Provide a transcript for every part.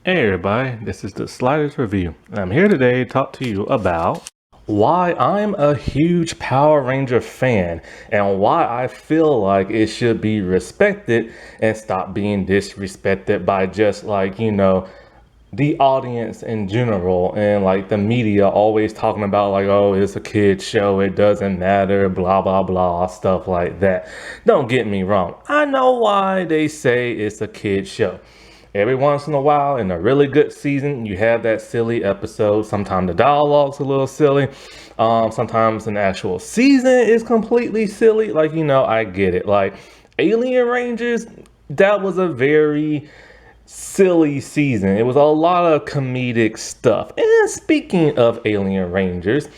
Hey everybody, this is the Sliders Review, and I'm here today to talk to you about why I'm a huge Power Ranger fan and why I feel like it should be respected and stop being disrespected by just the audience in general and like the media always talking about like, oh, it's a kid's show, it doesn't matter, blah blah blah, stuff like that. Don't get me wrong, I know why they say it's a kid's show. Every once in a while, in a really good season, you have that silly episode. Sometimes the dialogue's a little silly. Sometimes an actual season is completely silly. I get it. Like Alien Rangers, that was a very silly season. It was a lot of comedic stuff. And speaking of Alien Rangers,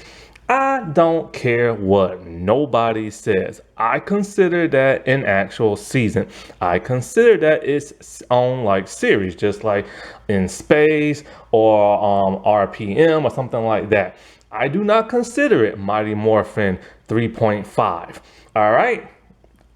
I don't care what nobody says. I consider that an actual season. I consider that its own like series, just like in space or RPM or something like that. I do not consider it Mighty Morphin 3.5. All right.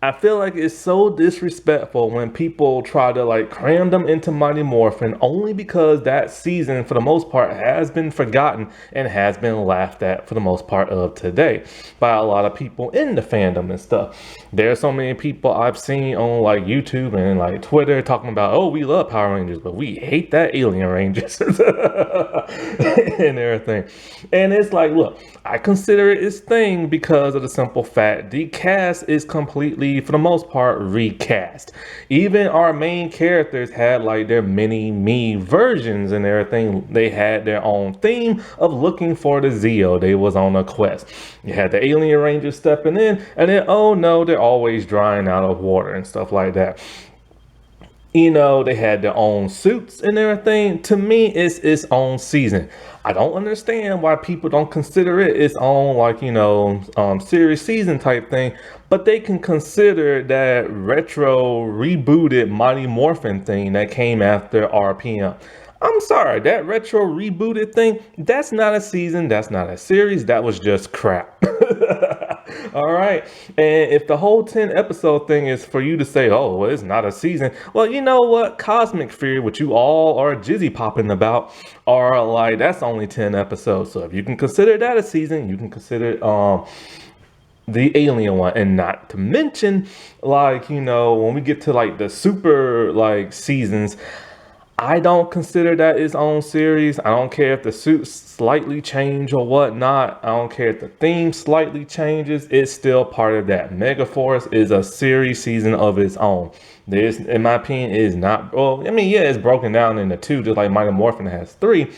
I feel like it's so disrespectful when people try to like cram them into Mighty Morphin only because that season for the most part has been forgotten and has been laughed at for the most part of today by a lot of people in the fandom and stuff. There are so many people I've seen on like YouTube and like Twitter talking about, oh, we love Power Rangers, but we hate that Alien Rangers and everything. And it's like, look, I consider it its thing because of the simple fact the cast is completely, for the most part, recast. Even our main characters had like their mini me versions and everything. They had their own theme of looking for the Zeo. They was on a quest. You had the Alien Rangers stepping in, and then oh no, they're always drying out of water and stuff like that. They had their own suits and everything. To me, it's its own season. I don't understand why people don't consider it its own, series season type thing, but they can consider that retro rebooted Mighty Morphin thing that came after RPM. I'm sorry, that retro rebooted thing, that's not a season, that's not a series, that was just crap. All right. And if the whole 10 episode thing is for you to say, oh, well, it's not a season, well, you know what? Cosmic Fear, which you all are jizzy popping about, are like, that's only 10 episodes. So if you can consider that a season, you can consider the alien one. And not to mention, when we get to like the super like seasons, I don't consider that its own series. I don't care if the suits slightly change or whatnot. I don't care if the theme slightly changes. It's still part of that. Megaforce is a series season of its own. This, in my opinion, is not. Well, I mean, yeah, it's broken down into two, just like Mighty Morphin has three.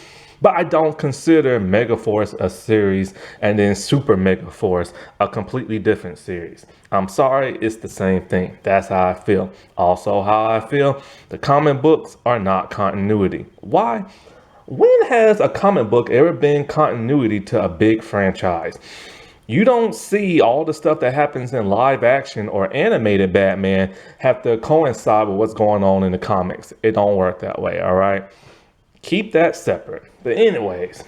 But I don't consider Megaforce a series and then Super Megaforce a completely different series. I'm sorry, it's the same thing. That's how I feel. Also, how I feel, the comic books are not continuity. Why? When has a comic book ever been continuity to a big franchise? You don't see all the stuff that happens in live action or animated Batman have to coincide with what's going on in the comics. It don't work that way, all right? Keep that separate. But anyways,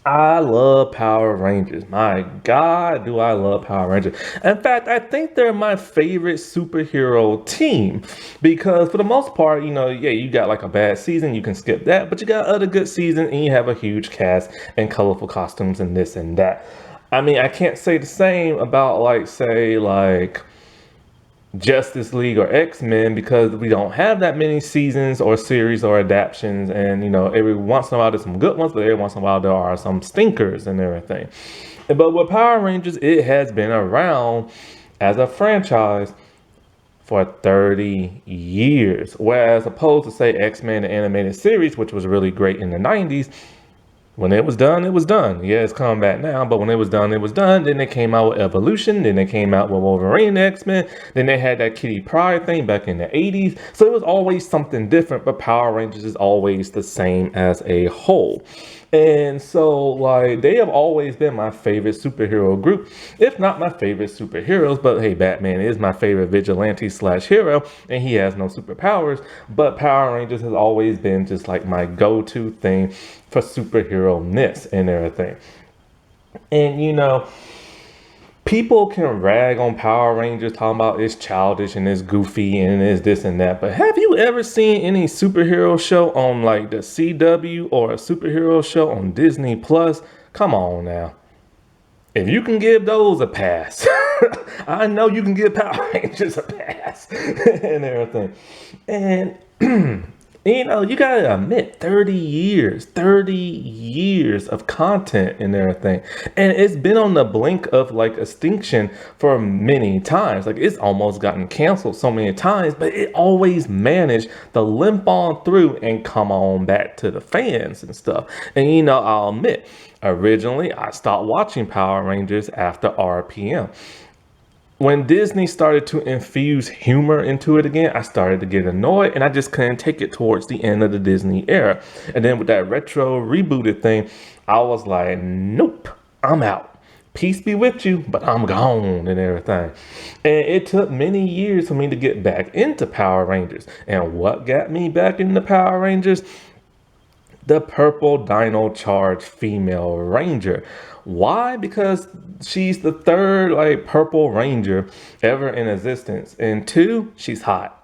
I love Power Rangers. My God, do I love Power Rangers. In fact, I think they're my favorite superhero team because for the most part, you got like a bad season, you can skip that, but you got other good seasons and you have a huge cast and colorful costumes and this and that. I mean, I can't say the same about Justice League or X-Men because we don't have that many seasons or series or adaptations, and every once in a while there's some good ones, but every once in a while there are some stinkers and everything. But with Power Rangers, it has been around as a franchise for 30 years, whereas opposed to say X-Men the animated series, which was really great in the 90s. When it was done, it was done. Yeah, it's coming back now, but when it was done, it was done. Then they came out with Evolution. Then they came out with Wolverine X-Men. Then they had that Kitty Pryde thing back in the 80s. So it was always something different, but Power Rangers is always the same as a whole. And so, they have always been my favorite superhero group, if not my favorite superheroes. But hey, Batman is my favorite vigilante / hero, and he has no superpowers. But Power Rangers has always been just like my go-to thing for superhero-ness and everything. And people can rag on Power Rangers, talking about it's childish and it's goofy and it's this and that. But have you ever seen any superhero show on like the CW or a superhero show on Disney Plus? Come on now. If you can give those a pass, I know you can give Power Rangers a pass and everything. And you gotta admit, 30 years of content and everything. And it's been on the blink of like extinction for many times. Like it's almost gotten canceled so many times, but it always managed to limp on through and come on back to the fans and stuff. And I'll admit, originally I stopped watching Power Rangers after RPM. When Disney started to infuse humor into it again, I started to get annoyed and I just couldn't take it towards the end of the Disney era. And then with that retro rebooted thing, I was like, nope, I'm out. Peace be with you, but I'm gone and everything. And it took many years for me to get back into Power Rangers. And what got me back into Power Rangers? The purple dino charged female ranger. Why? Because she's the third like purple ranger ever in existence. And two, she's hot.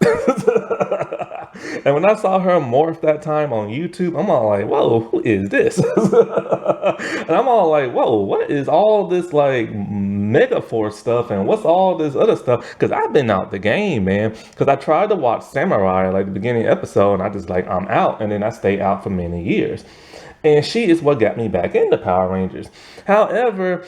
And when I saw her morph that time on YouTube, I'm all like, whoa, who is this? And I'm all like, whoa, what is all this like Megaforce stuff and what's all this other stuff? Because I've been out the game, man. Because I tried to watch Samurai like the beginning episode and I just like, I'm out. And then I stayed out for many years. And she is what got me back into Power Rangers. However,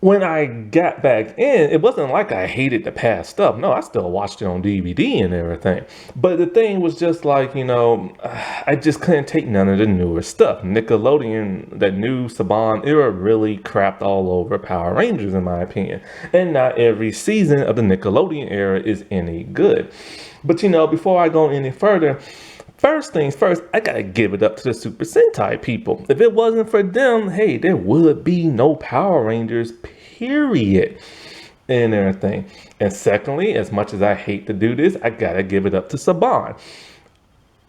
when I got back in, it wasn't like I hated the past stuff. No, I still watched it on DVD and everything. But the thing was just like, I just couldn't take none of the newer stuff. Nickelodeon, that new Saban era really crapped all over Power Rangers, in my opinion. And not every season of the Nickelodeon era is any good. But, before I go any further, first things first, I gotta give it up to the Super Sentai people. If it wasn't for them, hey, there would be no Power Rangers, period, and everything. And secondly, as much as I hate to do this, I gotta give it up to Saban.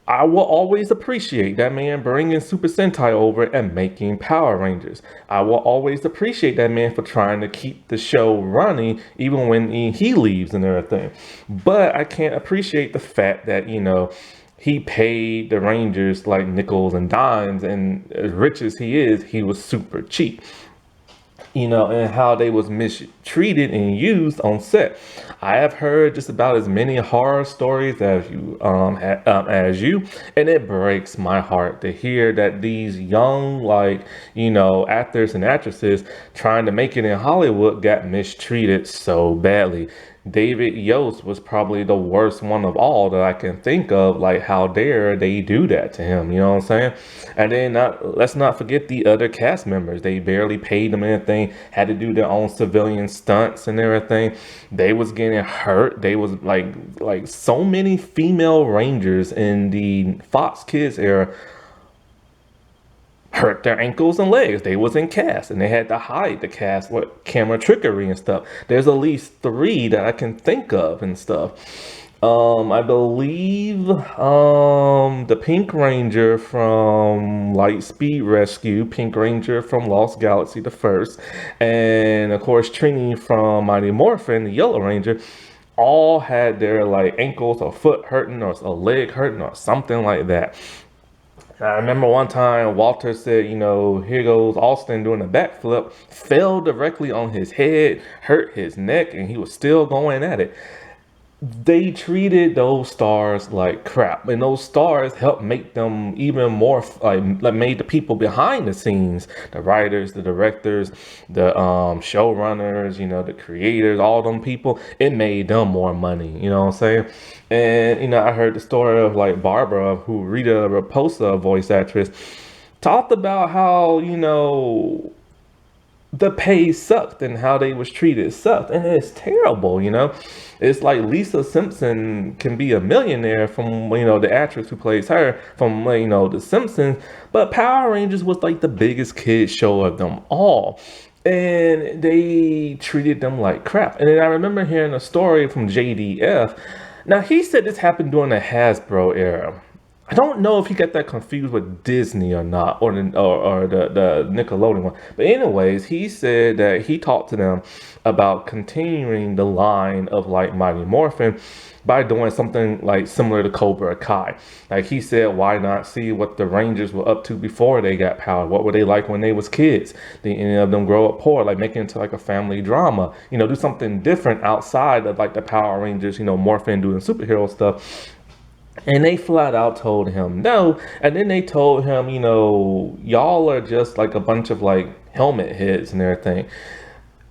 I will always appreciate that man bringing Super Sentai over and making Power Rangers. I will always appreciate that man for trying to keep the show running even when he leaves and everything. But I can't appreciate the fact that, he paid the Rangers like nickels and dimes, and as rich as he is, he was super cheap. And how they was mistreated and used on set. I have heard just about as many horror stories as you, and it breaks my heart to hear that these young, actors and actresses trying to make it in Hollywood got mistreated so badly. David Yost was probably the worst one of all that I can think of. Like, how dare they do that to him? You know what I'm saying? And then let's not forget the other cast members. They barely paid them anything, had to do their own civilian stunts and everything. They was getting hurt. They was like so many female Rangers in the Fox Kids era hurt their ankles and legs. They was in cast and they had to hide the cast with camera trickery and stuff. There's at least 3 that I can think of and stuff. I believe the Pink Ranger from Lightspeed Rescue, Pink Ranger from Lost Galaxy the first, and of course Trini from Mighty Morphin, the Yellow Ranger, all had their ankles or foot hurting or a leg hurting or something like that. I remember one time Walter said, here goes Austin doing a backflip, fell directly on his head, hurt his neck, and he was still going at it. They treated those stars like crap, and those stars helped make them even more made the people behind the scenes, the writers, the directors, the showrunners, the creators, all them people, it made them more money, you know what I'm saying? And I heard the story of Barbara, who Rita Raposa, voice actress, talked about how the pay sucked and how they was treated sucked, and it's terrible. It's like Lisa Simpson can be a millionaire from the actress who plays her from The Simpsons, but Power Rangers was the biggest kid show of them all, and they treated them like crap. And then I remember hearing a story from JDF. Now he said this happened during the Hasbro era. I don't know if he got that confused with Disney or not, or the Nickelodeon one. But anyways, he said that he talked to them about continuing the line of like Mighty Morphin by doing something like similar to Cobra Kai. Like he said, why not see what the Rangers were up to before they got power? What were they like when they was kids? Did any of them grow up poor? Like make it into like a family drama. You know, do something different outside of like the Power Rangers, you know, morphin doing superhero stuff. And they flat out told him no. And then they told him, you know, y'all are just like a bunch of like helmet heads and everything.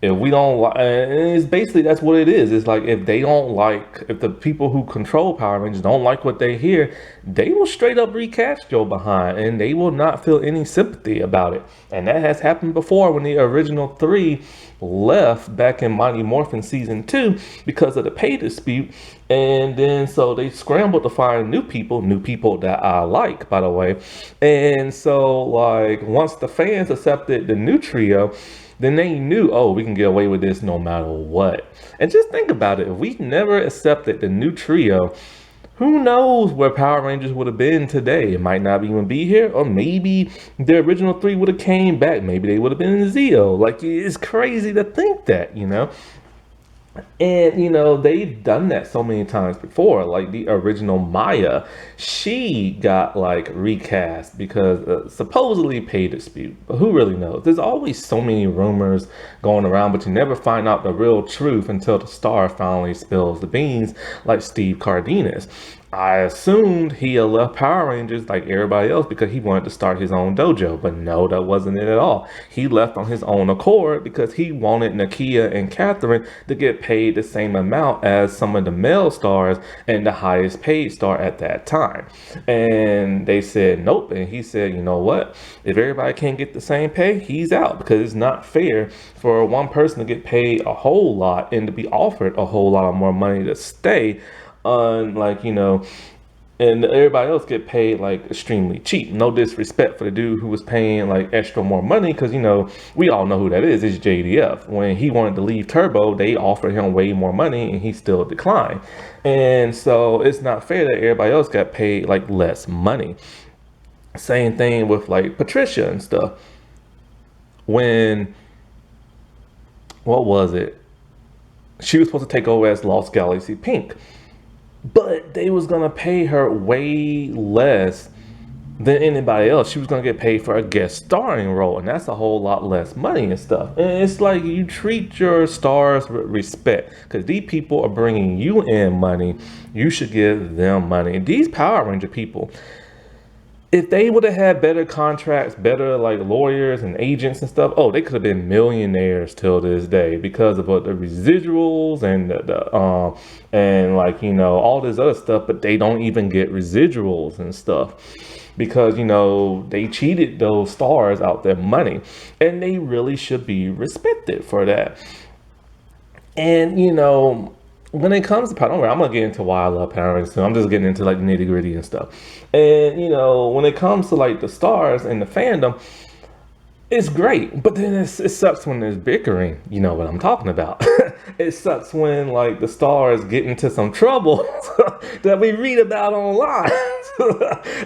If we don't like, and it's basically that's what it is. It's like if they don't like, if the people who control Power Rangers don't like what they hear, they will straight up recast Joe behind, and they will not feel any sympathy about it. And that has happened before when the original three left back in Mighty Morphin season 2 because of the pay dispute. And then so they scrambled to find new people that I like, by the way. And so like once the fans accepted the new trio, then they knew, oh, we can get away with this no matter what. And just think about it. If we never accepted the new trio, who knows where Power Rangers would have been today? It might not even be here, or maybe the original three would have came back. Maybe they would have been in Zeo. Like, it's crazy to think that, you know? And you know, they've done that so many times before. Like the original Maya, she got like recast because supposedly pay dispute, but who really knows? There's always so many rumors going around, but you never find out the real truth until the star finally spills the beans, like Steve Cardenas. I assumed he had left Power Rangers like everybody else because he wanted to start his own dojo, but no, that wasn't it at all. He left on his own accord because he wanted Nakia and Catherine to get paid the same amount as some of the male stars and the highest paid star at that time. And they said nope, and he said, you know what? If everybody can't get the same pay, he's out because it's not fair for one person to get paid a whole lot and to be offered a whole lot more money to stay on, like, you know, and everybody else get paid like extremely cheap. No disrespect for the dude who was paying like extra more money, because you know we all know who that is. It's JDF. When he wanted to leave Turbo, they offered him way more money and he still declined. And so it's not fair that everybody else got paid like less money. Same thing with like Patricia and stuff. When, what was it? She was supposed to take over as Lost Galaxy Pink, but they was gonna pay her way less than anybody else. She was gonna get paid for a guest starring role, and that's a whole lot less money and stuff. And it's like you treat your stars with respect, because these people are bringing you in money. You should give them money. And these Power Ranger people, if they would have had better contracts, better like lawyers and agents and stuff, oh, they could have been millionaires till this day because of the residuals and and like, you know, all this other stuff. But they don't even get residuals and stuff because, you know, they cheated those stars out their money, and they really should be respected for that. And you know, when it comes to Power, don't worry, I'm gonna get into why I love Power Rangers too. I'm just getting into like the nitty gritty and stuff. And you know, when it comes to like the stars and the fandom, it's great, but then it sucks when there's bickering. You know what I'm talking about. It sucks when like the stars get into some trouble that we read about online.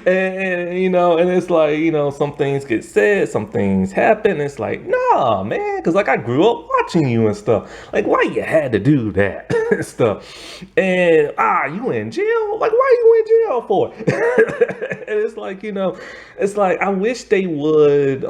And you know, and it's like, you know, some things get said, some things happen. It's like, nah, man, because like I grew up watching you and stuff. Like, why you had to do that and stuff? And you in jail? Like, why you in jail for? And it's like, you know, it's like I wish they would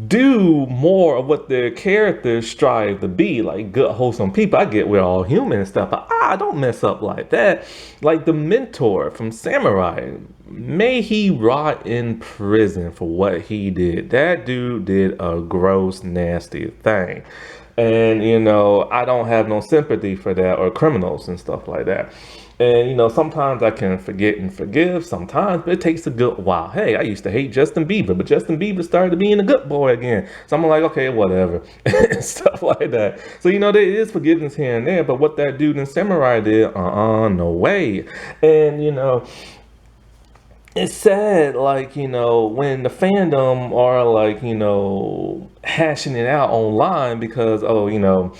do more of what their characters strive to be, like good, wholesome people. I get we're all human and stuff, but don't mess up like that. Like the mentor from Samurai, may he rot in prison for what he did. That dude did a gross, nasty thing. And, you know, I don't have no sympathy for that, or criminals and stuff like that. And, you know, sometimes I can forget and forgive sometimes, but it takes a good while. Hey, I used to hate Justin Bieber, but Justin Bieber started being a good boy again. So I'm like, okay, whatever. Stuff like that. So, you know, there is forgiveness here and there, but what that dude in Samurai did, no way. And, you know, it's sad, like, you know, when the fandom are like, you know, hashing it out online because, oh, you know,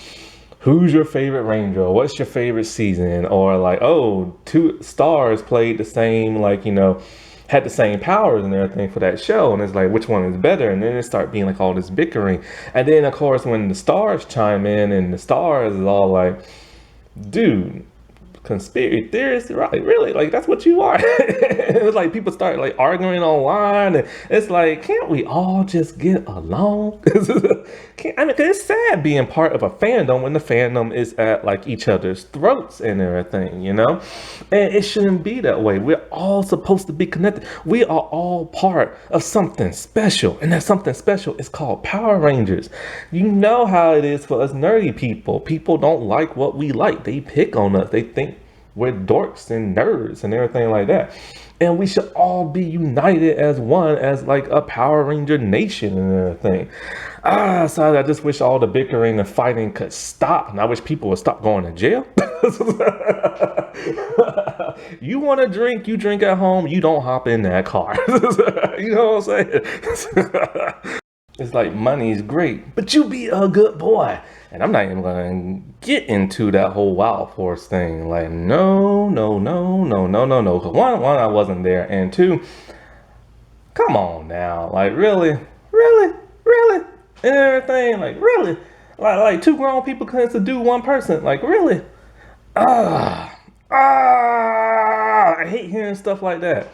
who's your favorite ranger? What's your favorite season? Or like, oh, two stars played the same, like, had the same powers and everything for that show. And it's like, which one is better? And then it start being like all this bickering. And then of course, when the stars chime in and the stars is all like, dude, conspiracy theorists, right? Really? Like, that's what you are. It's like people start like arguing online, and it's like, can't we all just get along? I mean, 'cause it's sad being part of a fandom when the fandom is at like each other's throats and everything, And it shouldn't be that way. We're all supposed to be connected. We are all part of something special, and that something special is called Power Rangers. You know how it is for us nerdy people. People don't like what we like. They pick on us. They think we're dorks and nerds and everything like that. And we should all be united as one, as like a Power Ranger nation and everything. So I just wish all the bickering and fighting could stop. And I wish people would stop going to jail. You want to drink, you drink at home, you don't hop in that car. You know what I'm saying? It's like, money's great, but you be a good boy. And I'm not even gonna get into that whole Wild Force thing. Like, no. Cause one, I wasn't there, and two, come on now, like really, and everything, like really, like two grown people couldn't subdue one person, like really, I hate hearing stuff like that.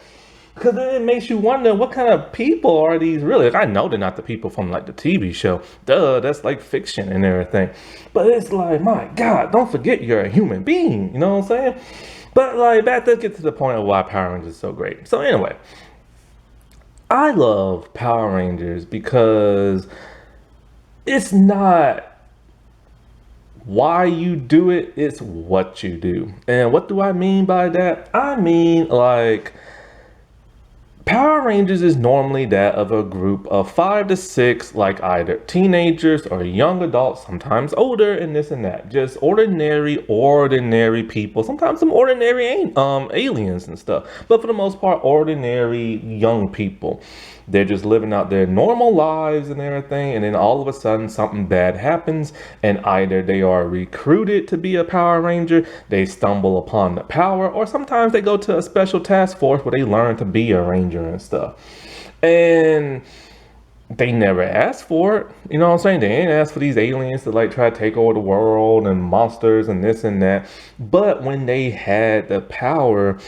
Because then it makes you wonder, what kind of people are these really? Like, I know they're not the people from like the TV show. Duh, that's like fiction and everything. But it's like, my God, don't forget you're a human being. You know what I'm saying? But like, that does get to the point of why Power Rangers is so great. So anyway, I love Power Rangers because it's not why you do it, it's what you do. And what do I mean by that? I mean, like, Power Rangers is normally that of a group of 5 to 6, like either teenagers or young adults, sometimes older and this and that. Just ordinary people. Sometimes some ordinary aliens and stuff. But for the most part, ordinary young people. They're just living out their normal lives and everything. And then all of a sudden something bad happens. And either they are recruited to be a Power Ranger, they stumble upon the power, or sometimes they go to a special task force where they learn to be a ranger and stuff. And they never asked for it. You know what I'm saying? They ain't asked for these aliens to like try to take over the world and monsters and this and that. But when they had the power,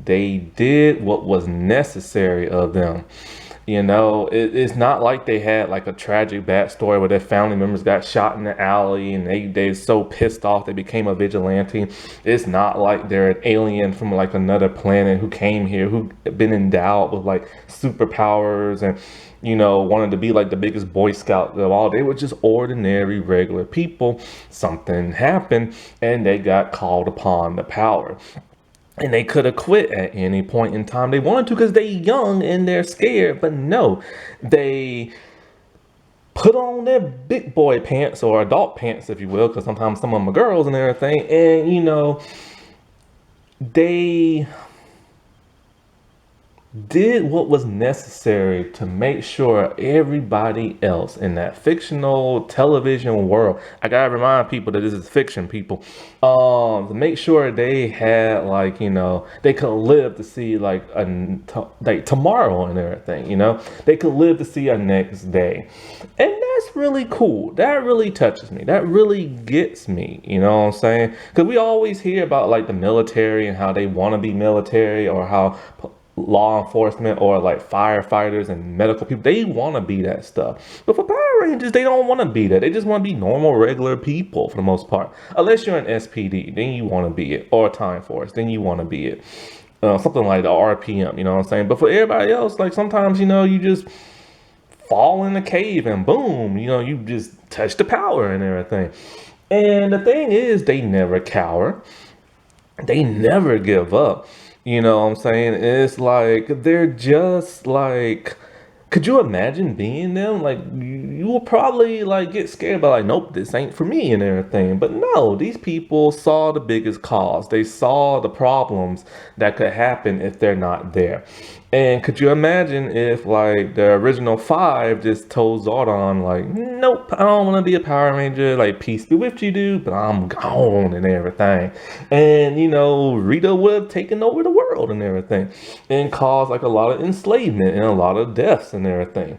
they did what was necessary of them. It's not like they had like a tragic backstory where their family members got shot in the alley and they're so pissed off they became a vigilante. It's not like they're an alien from like another planet who came here, who been endowed with like superpowers and wanted to be like the biggest Boy Scout of all. They were just ordinary, regular people. Something happened and they got called upon the power. And they could have quit at any point in time they wanted to because they're young and they're scared. But no, they put on their big boy pants, or adult pants, if you will, because sometimes some of them are girls and everything. And, they did what was necessary to make sure everybody else in that fictional television world, I gotta remind people that this is fiction, people, to make sure they had like, they could live to see like tomorrow and everything, they could live to see a next day. And that's really cool. That really touches me. That really gets me, you know what I'm saying? Because we always hear about like the military and how they want to be military, or how law enforcement or like firefighters and medical people, they want to be that stuff. But for Power Rangers, they don't want to be that. They just want to be normal, regular people for the most part. Unless you're an SPD, then you want to be it. Or a Time Force, then you want to be it. Something like the RPM, you know what I'm saying? But for everybody else, like sometimes, you just fall in a cave and boom, you just touch the power and everything. And the thing is, they never cower. They never give up. You know what I'm saying? It's like, they're just like Could you imagine being them? Like you will probably like get scared by like, nope, this ain't for me and everything. But no, these people saw the biggest cause. They saw the problems that could happen if they're not there. And could you imagine if like the original five just told Zordon like, nope, I don't want to be a Power Ranger. Like peace be with you, dude, but I'm gone and everything. And Rita would have taken over the world and everything, and caused like a lot of enslavement and a lot of deaths and everything.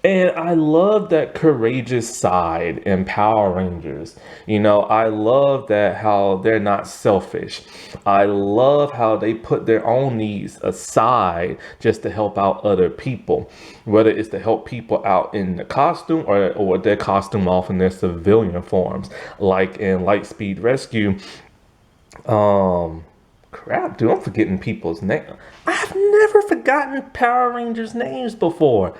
And I love that courageous side in Power Rangers. I love that how they're not selfish. I love how they put their own needs aside just to help out other people, whether it's to help people out in the costume or their costume off in their civilian forms, like in Lightspeed Rescue. Crap, dude, I'm forgetting people's names. I've never forgotten Power Rangers names before.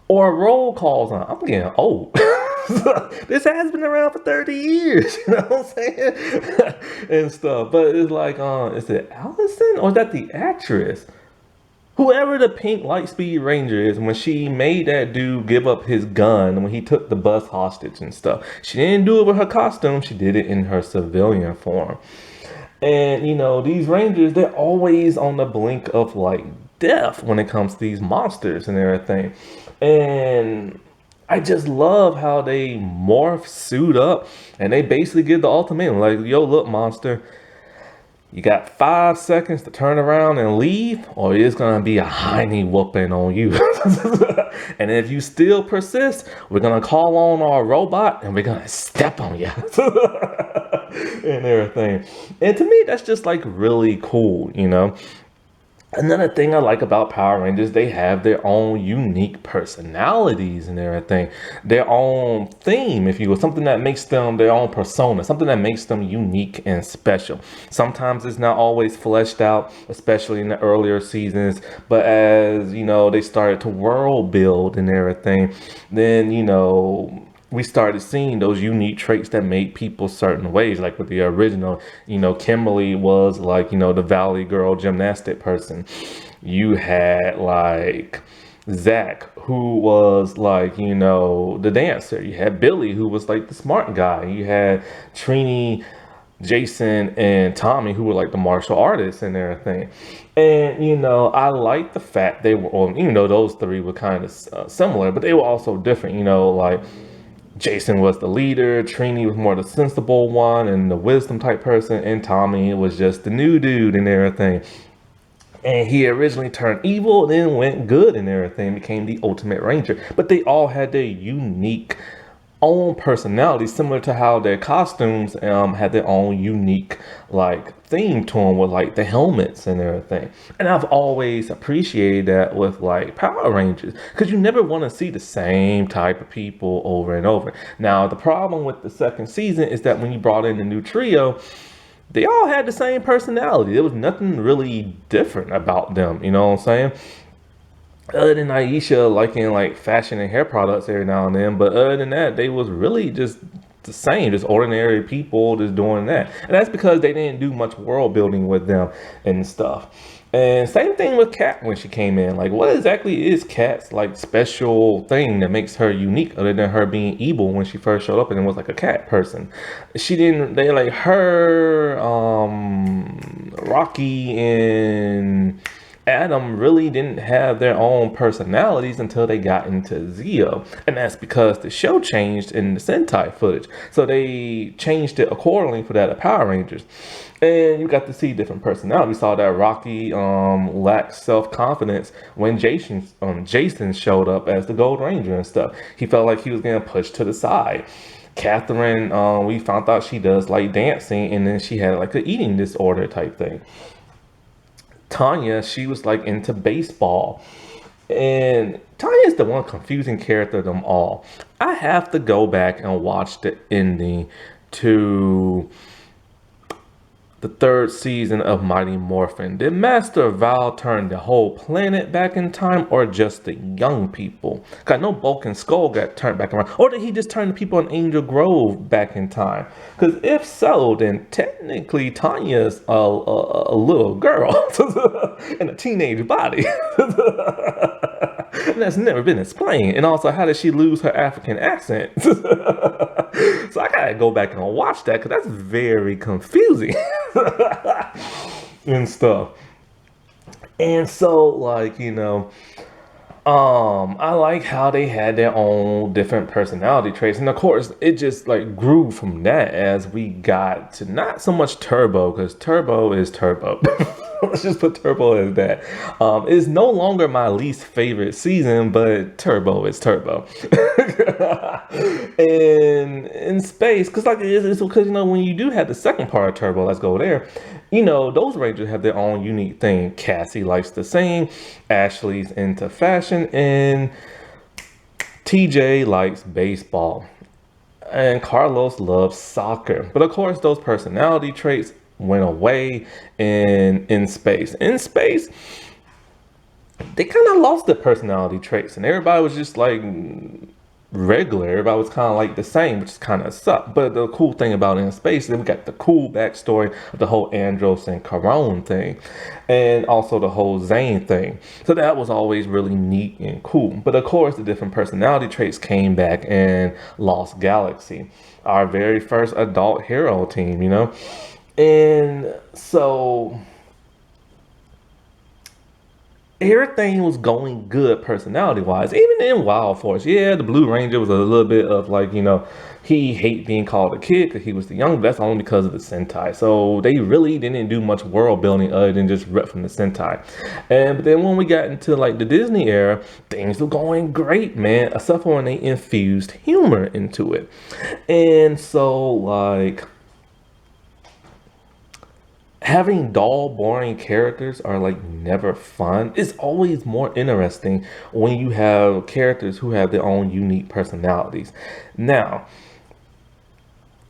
Or roll calls on. I'm getting old. This has been around for 30 years, you know what I'm saying? And stuff. But it's like, is it Allison or is that the actress? Whoever the pink Lightspeed Ranger is, when she made that dude give up his gun when he took the bus hostage and stuff, she didn't do it with her costume, she did it in her civilian form. And these Rangers, they're always on the blink of like death when it comes to these monsters and everything. And I just love how they morph, suit up, and they basically give the ultimatum like, yo, look, monster, you got 5 seconds to turn around and leave, or it's gonna be a hiney whooping on you. And if you still persist, we're gonna call on our robot and we're gonna step on you. And everything. And to me, that's just like really cool. Another thing I like about Power Rangers, they have their own unique personalities and everything, their own theme, if you will, something that makes them their own persona, something that makes them unique and special. Sometimes it's not always fleshed out, especially in the earlier seasons, but as they started to world build and everything, then we started seeing those unique traits that made people certain ways. Like with the original, Kimberly was like, the Valley Girl gymnastic person. You had like Zach, who was like, the dancer. You had Billy, who was like the smart guy. You had Trini, Jason, and Tommy, who were like the martial artists and everything. And I like the fact they were, even though those three were kind of similar, but they were also different. Like Jason was the leader, Trini was more the sensible one and the wisdom type person, and Tommy was just the new dude and everything. And he originally turned evil, then went good and everything, became the Ultimate Ranger. But they all had their unique own personality, similar to how their costumes had their own unique like theme to them with like the helmets and everything. And I've always appreciated that with like Power Rangers, because you never want to see the same type of people over and over. Now the problem with the second season is that when you brought in the new trio, they all had the same personality. There was nothing really different about them, you know what I'm saying? Other than Aisha liking like fashion and hair products every now and then, but other than that, they was really just the same, just ordinary people just doing that. And that's because they didn't do much world building with them and stuff. And same thing with Kat when she came in. Like, what exactly is Kat's like special thing that makes her unique, other than her being evil when she first showed up and was like a cat person? They like her, Rocky and Adam really didn't have their own personalities until they got into Zeo. And that's because the show changed in the Sentai footage. So they changed it accordingly for that of Power Rangers. And you got to see different personalities. We saw that Rocky lacked self-confidence when Jason showed up as the Gold Ranger and stuff. He felt like he was getting pushed to the side. Catherine, we found out she does like dancing, and then she had like an eating disorder type thing. Tanya, she was like into baseball, and Tanya's the one confusing character of them all. I have to go back and watch the ending to the third season of Mighty Morphin. Did Master Val turn the whole planet back in time, or just the young people? Cause I know Bulk and Skull got turned back around, or did he just turn the people in Angel Grove back in time? Because if so, then technically Tanya's a little girl in a teenage body. And that's never been explained. And also, how did she lose her African accent? So I gotta go back and watch that because that's very confusing and stuff. And so, like, I like how they had their own different personality traits. And of course, it just like grew from that as we got to not so much Turbo, because Turbo is Turbo. Let's just put Turbo as that. It's no longer my least favorite season, but Turbo is Turbo. And in space, because like it's because when you do have the second part of Turbo, let's go there. Those Rangers have their own unique thing. Cassie likes to sing, Ashley's into fashion, and TJ likes baseball. And Carlos loves soccer. But of course, those personality traits went away in space. In space, they kind of lost their personality traits, and everybody was just like regular. Everybody was kind of like the same, which is kind of sucked. But the cool thing about In Space is we got the cool backstory of the whole Andros and Caron thing, and also the whole Zane thing. So that was always really neat and cool. But of course, the different personality traits came back in Lost Galaxy, our very first adult hero team, And so everything was going good personality wise, even in Wild Force. Yeah, the Blue Ranger was a little bit of like, he hate being called a kid because he was the young, but that's only because of the Sentai. So they really didn't do much world building other than just rip from the Sentai. But then when we got into like the Disney era, things were going great, man, except for when they infused humor into it. And so like having dull, boring characters are like never fun. It's always more interesting when you have characters who have their own unique personalities. Now,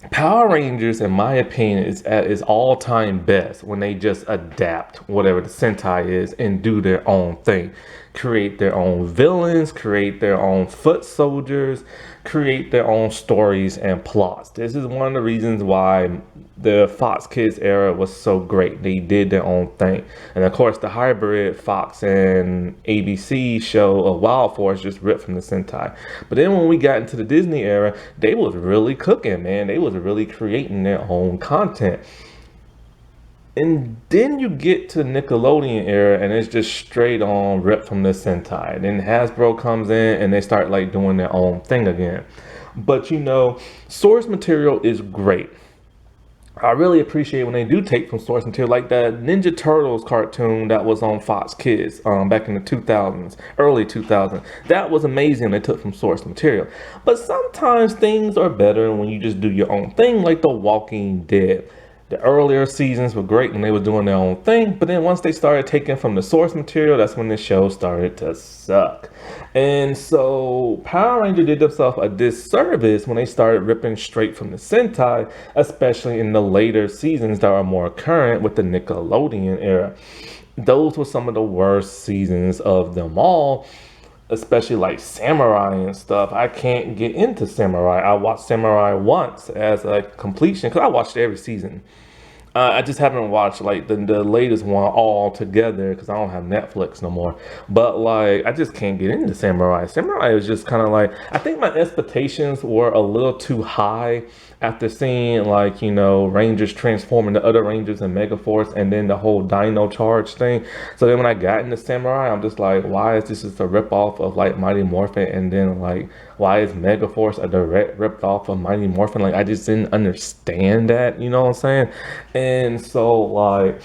Power Rangers, in my opinion, is at its all-time best when they just adapt whatever the Sentai is and do their own thing. Create their own villains, create their own foot soldiers, create their own stories and plots. This is one of the reasons why the Fox Kids era was so great. They did their own thing. And of course, the hybrid Fox and ABC show of Wild Force just ripped from the Sentai. But then when we got into the Disney era, they was really cooking, man. They was really creating their own content. And then you get to the Nickelodeon era and it's just straight on ripped from the Sentai. Then Hasbro comes in and they start like doing their own thing again. But source material is great. I really appreciate when they do take from source material, like that Ninja Turtles cartoon that was on Fox Kids back in the 2000s, early 2000s. That was amazing. They took from source material. But sometimes things are better when you just do your own thing, like The Walking Dead. The earlier seasons were great when they were doing their own thing, but then once they started taking from the source material, that's when the show started to suck. And so Power Ranger did themselves a disservice when they started ripping straight from the Sentai, especially in the later seasons that are more current with the Nickelodeon era. Those were some of the worst seasons of them all, especially like Samurai and stuff. I can't get into Samurai. I watched Samurai once as a completion because I watched every season. I just haven't watched like the latest one all together because I don't have Netflix no more. But like I just can't get into Samurai. Samurai was just kind of like, I think my expectations were a little too high after seeing like, Rangers transforming to other Rangers and Megaforce and then the whole Dino Charge thing. So then when I got into Samurai, I'm just like, why is this just a ripoff of like Mighty Morphin? And then like, why is Megaforce a direct ripped off of Mighty Morphin? Like I just didn't understand that, you know what I'm saying? And so like,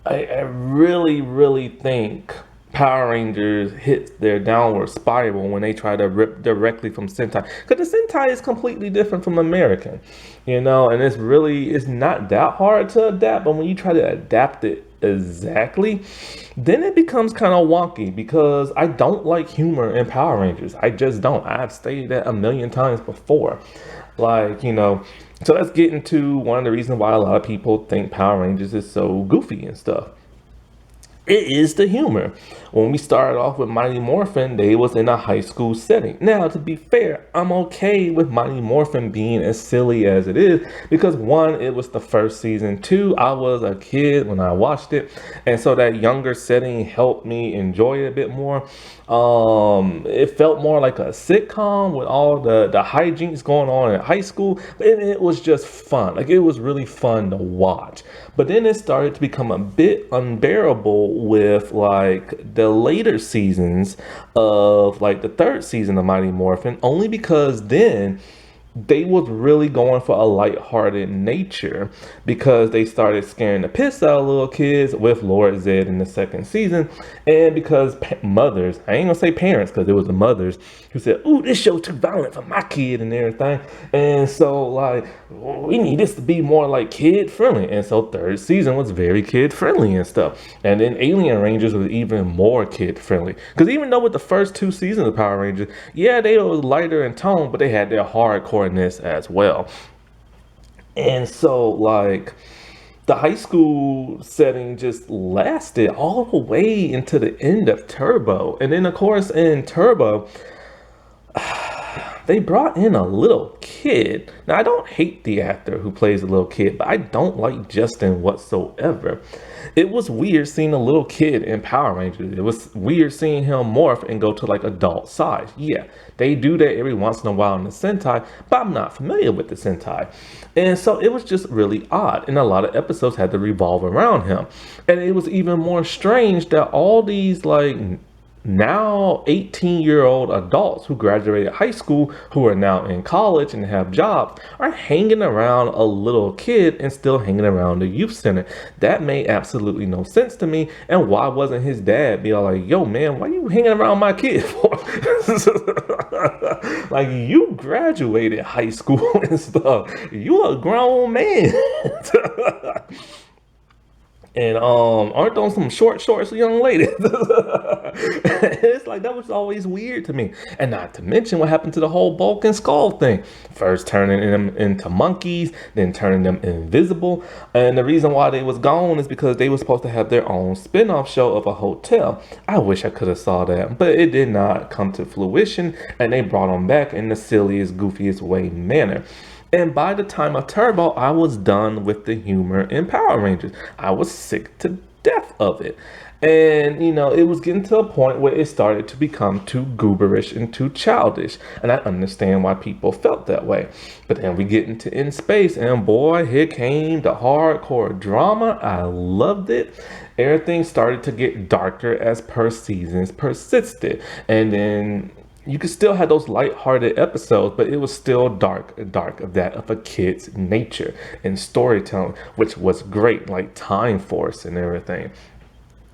I really, really think Power Rangers hit their downward spiral when they try to rip directly from Sentai, because the Sentai is completely different from American, and it's not that hard to adapt, but when you try to adapt it exactly, then it becomes kind of wonky, because I don't like humor in Power Rangers. I just don't. I've stated that a million times before. Like, so let's get into one of the reasons why a lot of people think Power Rangers is so goofy and stuff. It is the humor. When we started off with Mighty Morphin, they was in a high school setting. Now, to be fair, I'm okay with Mighty Morphin being as silly as it is because one, it was the first season. Two, I was a kid when I watched it, and so that younger setting helped me enjoy it a bit more. It felt more like a sitcom with all the hijinks going on in high school, and it was just fun. Like it was really fun to watch. But then it started to become a bit unbearable with like the later seasons of like the third season of Mighty Morphin, only because then they was really going for a lighthearted nature because they started scaring the piss out of little kids with Lord Zed in the second season, and because mothers, I ain't gonna say parents because it was the mothers who said, "Ooh, this show's too violent for my kid" and everything, and so like we need this to be more like kid friendly, and so third season was very kid friendly and stuff, and then Alien Rangers was even more kid friendly because even though with the first two seasons of Power Rangers, yeah, they were lighter in tone, but they had their hardcore as well. And so like the high school setting just lasted all the way into the end of Turbo. And then of course in Turbo, they brought in a little kid. Now I don't hate the actor who plays the little kid, but I don't like Justin whatsoever. It was weird seeing a little kid in Power Rangers. It was weird seeing him morph and go to like adult size. Yeah, they do that every once in a while in the Sentai, but I'm not familiar with the Sentai. And so it was just really odd. And a lot of episodes had to revolve around him. And it was even more strange that all these like now 18-year-old adults who graduated high school, who are now in college and have jobs, are hanging around a little kid and still hanging around the youth center. That made absolutely no sense to me. And why wasn't his dad be all like, "Yo man, why you hanging around my kid for?" Like, you graduated high school and stuff, you a grown man. And aren't those some short shorts, young lady? It's like that was always weird to me. And not to mention what happened to the whole Bulk and Skull thing. First turning them into monkeys, then turning them invisible. And the reason why they was gone is because they were supposed to have their own spin-off show of a hotel. I wish I could have saw that, but it did not come to fruition, and they brought them back in the silliest, goofiest way manner. And by the time of Turbo, I was done with the humor in Power Rangers. I was sick to death of it. And, you know, it was getting to a point where it started to become too gooberish and too childish. And I understand why people felt that way. But then we get into In Space, and boy, here came the hardcore drama. I loved it. Everything started to get darker as per seasons persisted. And then you could still have those light-hearted episodes, but it was still dark of that of a kid's nature and storytelling, which was great, like Time Force and everything.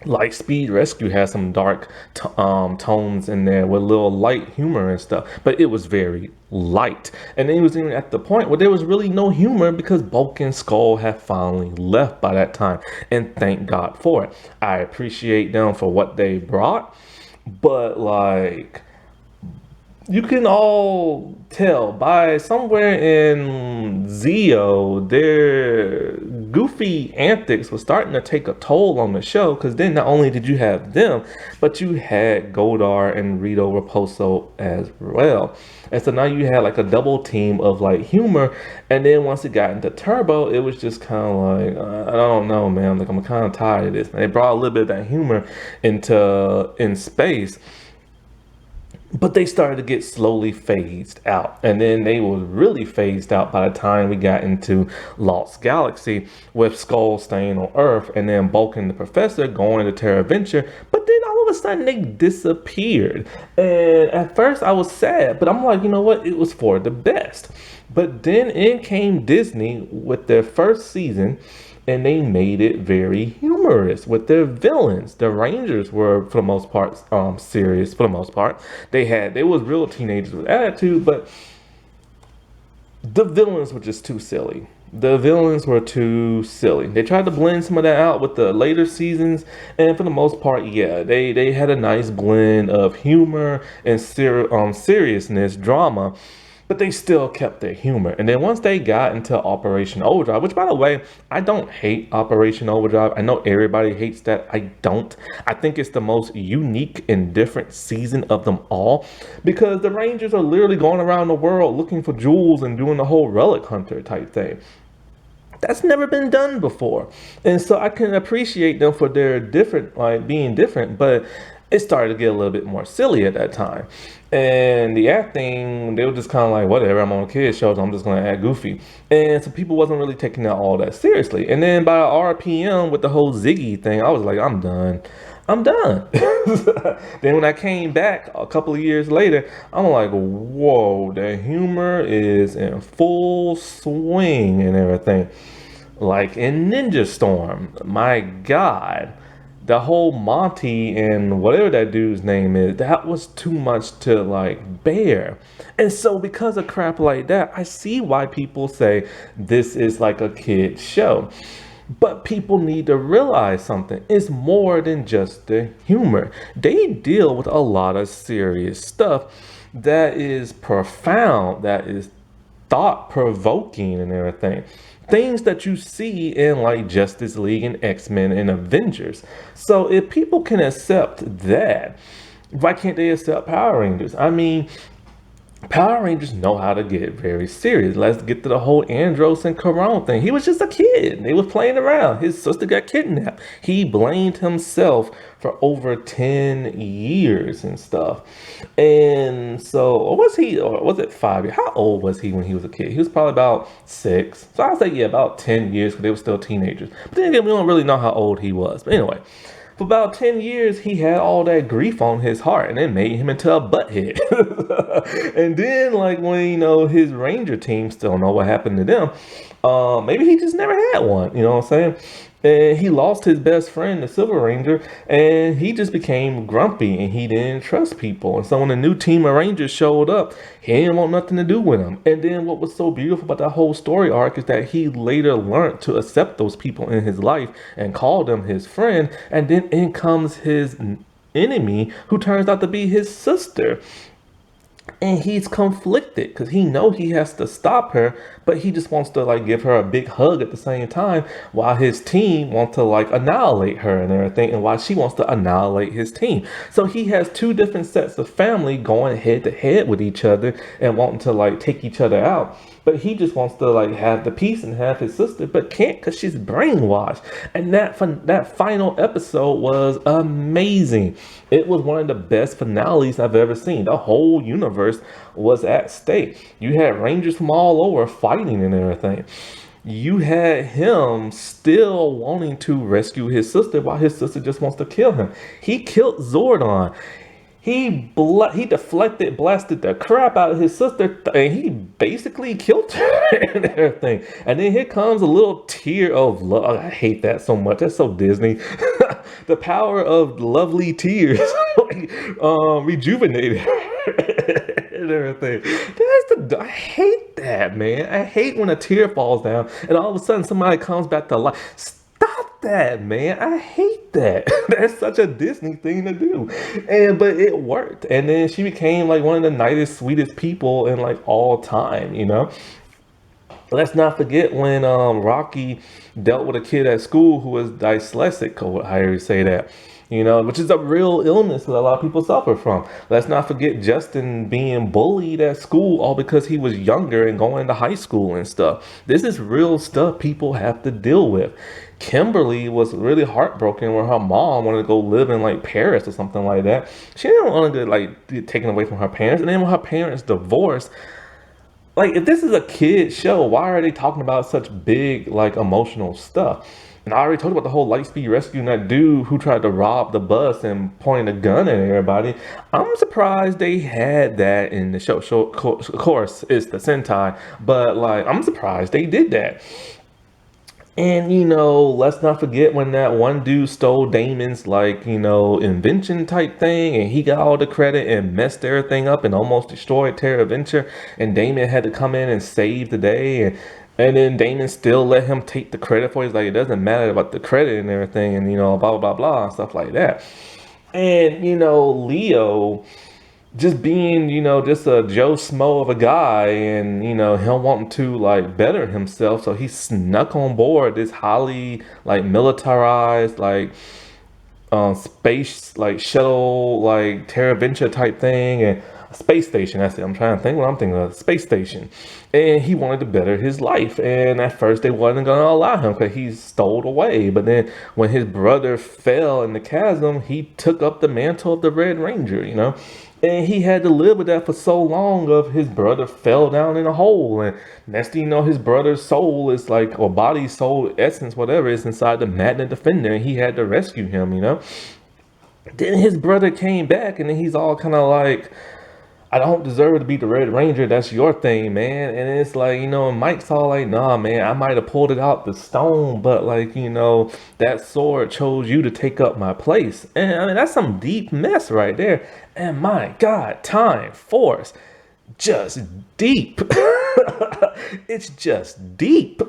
Like Speed Rescue has some dark tones in there with a little light humor and stuff, but it was very light. And then it was even at the point where there was really no humor because Bulk and Skull had finally left by that time, and thank God for it. I appreciate them for what they brought, but like, you can all tell by somewhere in Zeo, their goofy antics was starting to take a toll on the show, because then not only did you have them, but you had Godar and Rito Raposo as well. And so now you had like a double team of like humor, and then once it got into Turbo, it was just kind of like, I don't know, man, like I'm kind of tired of this. And they brought a little bit of that humor into In Space, but they started to get slowly phased out. And then they were really phased out by the time we got into Lost Galaxy, with Skull staying on Earth and then Bulk and the Professor going to Terra Venture. But then all of a sudden they disappeared. And at first I was sad, but I'm like, you know what? It was for the best. But then in came Disney with their first season, and they made it very humorous with their villains. The Rangers were, for the most part, serious. For the most part, they was real teenagers with attitude, but the villains were just too silly. The villains were too silly. They tried to blend some of that out with the later seasons, and for the most part, yeah, they had a nice blend of humor and seriousness, drama. but they still kept their humor. And then once they got into Operation Overdrive, which, by the way, I don't hate Operation Overdrive. I know everybody hates that. I don't. I think it's the most unique and different season of them all, because the Rangers are literally going around the world looking for jewels and doing the whole relic hunter type thing. That's never been done before. And so I can appreciate them for their different, like being different, but it started to get a little bit more silly at that time. And the acting, they were just kind of like, whatever, I'm on a kid's show, so I'm just going to act goofy. And so people wasn't really taking that all that seriously. And then by RPM with the whole Ziggy thing, I was like, I'm done. I'm done. Then when I came back a couple of years later, I'm like, whoa, the humor is in full swing and everything. Like in Ninja Storm, my God, the whole Monty and whatever that dude's name is, that was too much to like bear. And so because of crap like that, I see why people say this is like a kid show. But people need to realize something. It's more than just the humor. They deal with a lot of serious stuff that is profound, that is thought provoking and everything. Things that you see in like Justice League and X-Men and Avengers. So if people can accept that, why can't they accept Power Rangers? I mean, Power Rangers know how to get very serious. Let's get to the whole Andros and Caron thing. He was just a kid. They was playing around. His sister got kidnapped. He blamed himself for over 10 years and stuff. And so, or was he, or was it 5 years? How old was he when he was a kid? He was probably about 6. So I'd say, yeah, about 10 years because they were still teenagers. But then again, we don't really know how old he was. But anyway, for about 10 years, he had all that grief on his heart, and it made him into a butthead. And then, like, when, you know, his Ranger team still know what happened to them, maybe he just never had one, you know what I'm saying? And he lost his best friend, the Silver Ranger, and he just became grumpy, and he didn't trust people. And so when the new team of Rangers showed up, he didn't want nothing to do with them. And then what was so beautiful about that whole story arc is that he later learned to accept those people in his life and call them his friend. And then in comes his enemy, who turns out to be his sister. And he's conflicted because he know he has to stop her, but he just wants to like give her a big hug at the same time, while his team wants to like annihilate her and everything, and while she wants to annihilate his team. So he has two different sets of family going head to head with each other and wanting to like take each other out. But he just wants to like have the peace and have his sister, but can't because she's brainwashed. And that final episode was amazing. It was one of the best finales I've ever seen. The whole universe was at stake. You had Rangers from all over fighting and everything. You had him still wanting to rescue his sister while his sister just wants to kill him. He killed Zordon. He deflected, blasted the crap out of his sister, and he basically killed her and everything. And then here comes a little tear of love. I hate that so much. That's so Disney. The power of lovely tears, rejuvenated and everything. I hate that, man. I hate when a tear falls down and all of a sudden somebody comes back to life. Stop that, man. I hate that. That's such a Disney thing to do. But it worked. And then she became like one of the nicest, sweetest people in like all time, you know? Let's not forget when Rocky dealt with a kid at school who was dyslexic, or however you say that, you know, which is a real illness that a lot of people suffer from. Let's not forget Justin being bullied at school all because he was younger and going to high school and stuff. This is real stuff people have to deal with. Kimberly was really heartbroken when her mom wanted to go live in like Paris or something like that. She didn't want to like get taken away from her parents. And then when her parents divorced, like, if this is a kid show, why are they talking about such big, like, emotional stuff? And I already told you about the whole Lightspeed rescue and that dude who tried to rob the bus and pointed a gun at everybody. I'm surprised they had that in the show. Of course, it's the Sentai, but, like, I'm surprised they did that. And, you know, let's not forget when that one dude stole Damon's, like, you know, invention type thing, and he got all the credit and messed everything up and almost destroyed Terra Venture, and Damon had to come in and save the day, and then Damon still let him take the credit for it. He's like, it doesn't matter about the credit and everything, and, you know, blah, blah, blah, blah, and stuff like that. And, you know, Leo just being, just a Joe Smo of a guy, and him wanting to like better himself. So he snuck on board this highly like militarized like space like shuttle like Terraventure type thing, and a space station. That's it. I'm trying to think what I'm thinking of. Space station. And he wanted to better his life. And at first they wasn't gonna allow him because he stole away. But then when his brother fell in the chasm, he took up the mantle of the Red Ranger. And he had to live with that for so long of his brother fell down in a hole. And next thing you know, his brother's soul is like, or body, soul, essence, whatever, is inside the Magnet Defender. And he had to rescue him. Then his brother came back, and then he's all kind of like, I don't deserve to be the Red Ranger. That's your thing, man. And it's like, and Mike's all like, nah, man, I might have pulled it out the stone, but like, that sword chose you to take up my place. And I mean, that's some deep mess right there. And my God, time, force, just deep. It's just deep.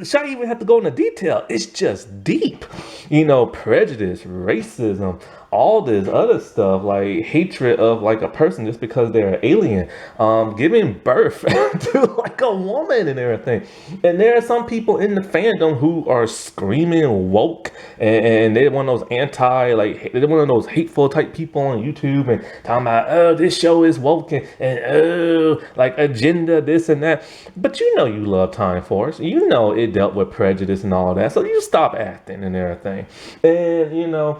Shall I even have to go into detail? It's just deep. Prejudice, racism, all this other stuff, like hatred of like a person just because they're an alien, giving birth to like a woman and everything. And there are some people in the fandom who are screaming woke, and they're one of those they're one of those hateful type people on YouTube and talking about, oh, this show is woke, and oh, like agenda, this and that. But you love Time Force. It dealt with prejudice and all that. So you stop acting and everything. And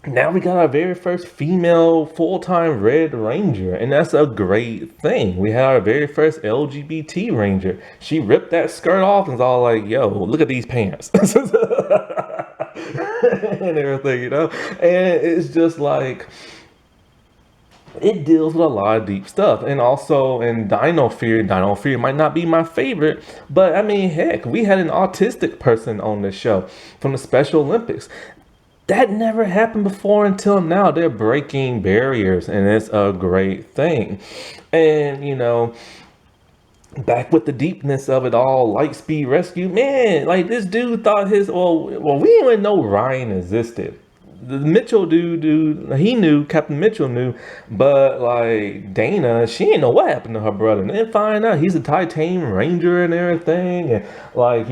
now we got our very first female full-time Red Ranger, and that's a great thing. We had our very first LGBT Ranger. She ripped that skirt off and was all like, yo, look at these pants. And everything, And it's just like, it deals with a lot of deep stuff. And also in Dino Fear might not be my favorite, but I mean, heck, we had an autistic person on this show from the Special Olympics. That never happened before until now. They're breaking barriers, and it's a great thing. And back with the deepness of it all, Lightspeed Rescue, man, like this dude thought we didn't even know Ryan existed. The Mitchell dude, he knew, Captain Mitchell knew, but like Dana, she didn't know what happened to her brother. And then find out he's a Titanium Ranger and everything, and like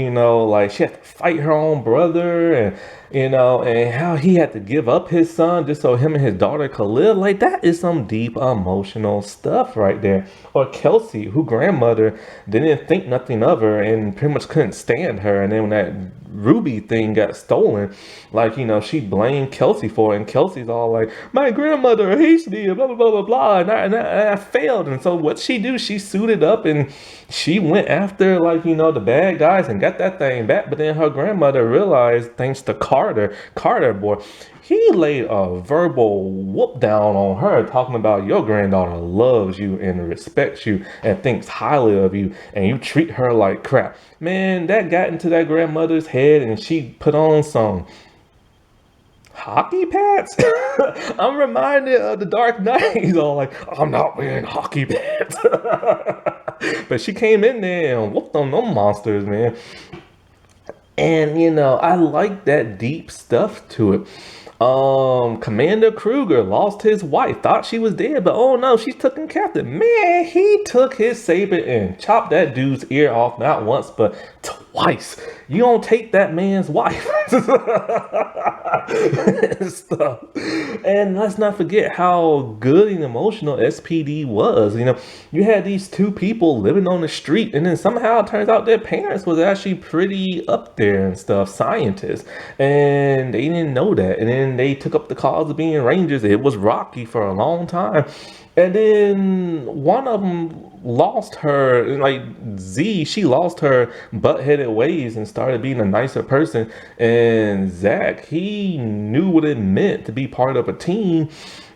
she had to fight her own brother, and and how he had to give up his son just so him and his daughter could live. Like, that is some deep emotional stuff right there. Or Kelsey, who grandmother didn't think nothing of her and pretty much couldn't stand her. And then when that Ruby thing got stolen, like, she blamed Kelsey for it. And Kelsey's all like, my grandmother hates me, blah, blah, blah, blah, blah. And I failed. And so what she do, she suited up and she went after, like, the bad guys and got that thing back. But then her grandmother realized, thanks to Carter boy, he laid a verbal whoop down on her, talking about your granddaughter loves you and respects you and thinks highly of you, and you treat her like crap. Man, that got into that grandmother's head, and she put on some hockey pads. I'm reminded of the Dark Knight. He's all like, I'm not wearing hockey pads. But she came in there and whooped on them monsters, man. And I like that deep stuff to it. Commander Kruger lost his wife, thought she was dead, but oh no, she's taken captive. Man, he took his saber and chopped that dude's ear off, not once, but twice. You don't take that man's wife. Stuff. And let's not forget how good and emotional SPD was. You had these two people living on the street, and then somehow it turns out their parents was actually pretty up there and stuff, scientists, and they didn't know that. And then they took up the cause of being Rangers. It was rocky for a long time. And then one of them lost her, like Z, she lost her butt-headed ways and started being a nicer person. And Zach, he knew what it meant to be part of a team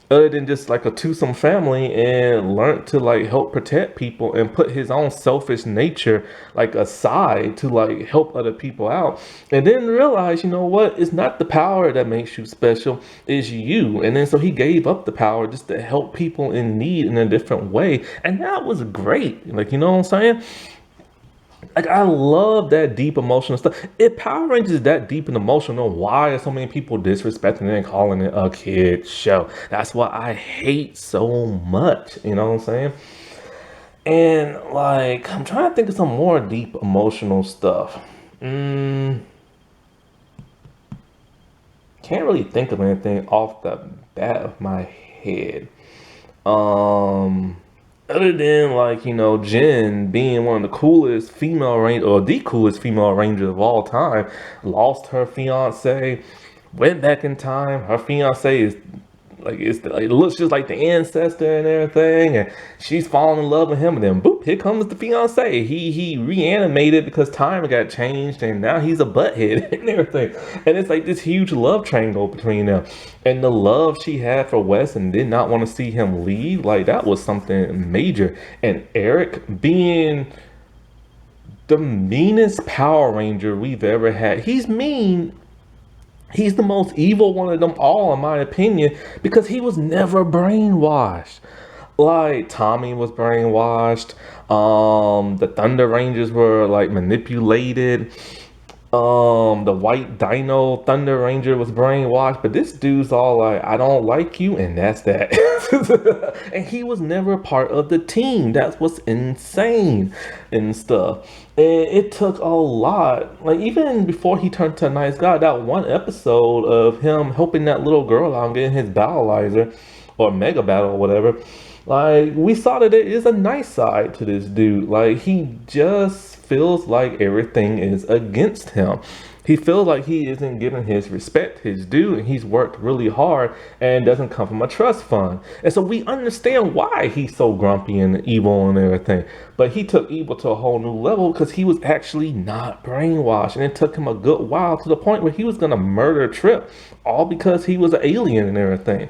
other than just like a twosome family, and learned to like help protect people and put his own selfish nature like aside to like help other people out, and then realize, what, it's not the power that makes you special, it's you. And then so he gave up the power just to help people in need in a different way, and that was great. Like, what I'm saying? Like, I love that deep emotional stuff. If Power Rangers is that deep and emotional, why are so many people disrespecting it and calling it a kid show? That's what I hate so much. You know what I'm saying? And like, I'm trying to think of some more deep emotional stuff. Mm, can't really think of anything off the bat of my head. Um, Other than like, Jen being one of the coolest female ranger, or the coolest female ranger of all time, lost her fiance, went back in time. Her fiance is like, it looks just like the ancestor and everything, and she's falling in love with him, and then boop, here comes the fiance. He reanimated because time got changed, and now he's a butthead and everything. And it's like this huge love triangle between them, and the love she had for Wes and did not want to see him leave, like that was something major. And Eric being the meanest Power Ranger we've ever had. He's mean. He's the most evil one of them all, in my opinion, because he was never brainwashed. Like, Tommy was brainwashed. The Thunder Rangers were like manipulated. The White Dino Thunder Ranger was brainwashed, but this dude's all like, I don't like you, and that's that. And he was never part of the team. That's what's insane and stuff. And it took a lot. Like, even before he turned to a nice guy, that one episode of him helping that little girl out and getting his battleizer or mega battle or whatever, like, we saw that there is a nice side to this dude. Like, he just feels like everything is against him. He feels like he isn't given his respect, his due, and he's worked really hard and doesn't come from a trust fund. And so we understand why he's so grumpy and evil and everything. But he took evil to a whole new level because he was actually not brainwashed. And it took him a good while to the point where he was going to murder Trip, all because he was an alien and everything.